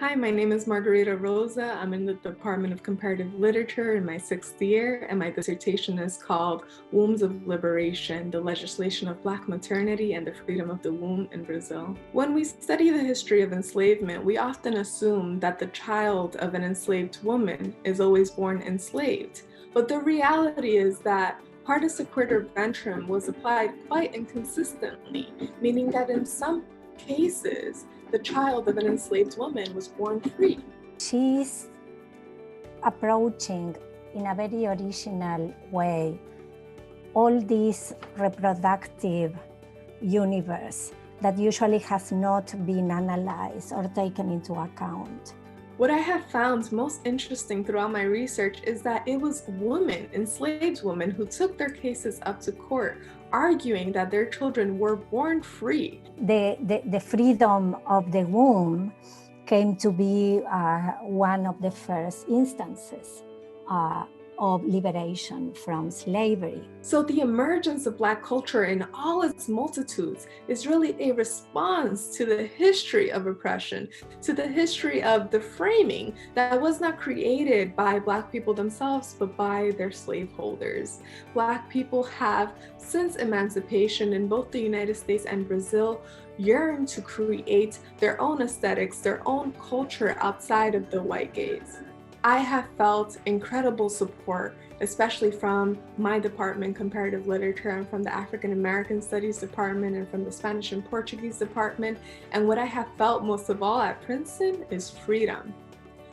Hi, my name is Margarita Rosa. I'm in the Department of Comparative Literature in my 6th year, and my dissertation is called Wombs of Liberation, the Legislation of Black Maternity and the Freedom of the Womb in Brazil. When we study the history of enslavement, we often assume that the child of an enslaved woman is always born enslaved. But the reality is that participator ventrum was applied quite inconsistently, meaning that in some cases, the child of an enslaved woman was born free. She's approaching in a very original way all this reproductive universe that usually has not been analyzed or taken into account. What I have found most interesting throughout my research is that it was women, enslaved women, who took their cases up to court, arguing that their children were born free. The freedom of the womb came to be one of the first instances of liberation from slavery. So the emergence of Black culture in all its multitudes is really a response to the history of oppression, to the history of the framing that was not created by Black people themselves, but by their slaveholders. Black people have, since emancipation in both the United States and Brazil, yearned to create their own aesthetics, their own culture outside of the white gaze. I have felt incredible support, especially from my department, Comparative Literature, and from the African American Studies department, and from the Spanish and Portuguese department. And what I have felt most of all at Princeton is freedom.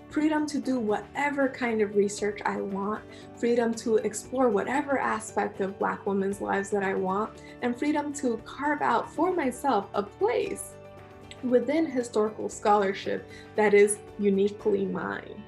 Freedom to do whatever kind of research I want, freedom to explore whatever aspect of Black women's lives that I want, and freedom to carve out for myself a place within historical scholarship that is uniquely mine.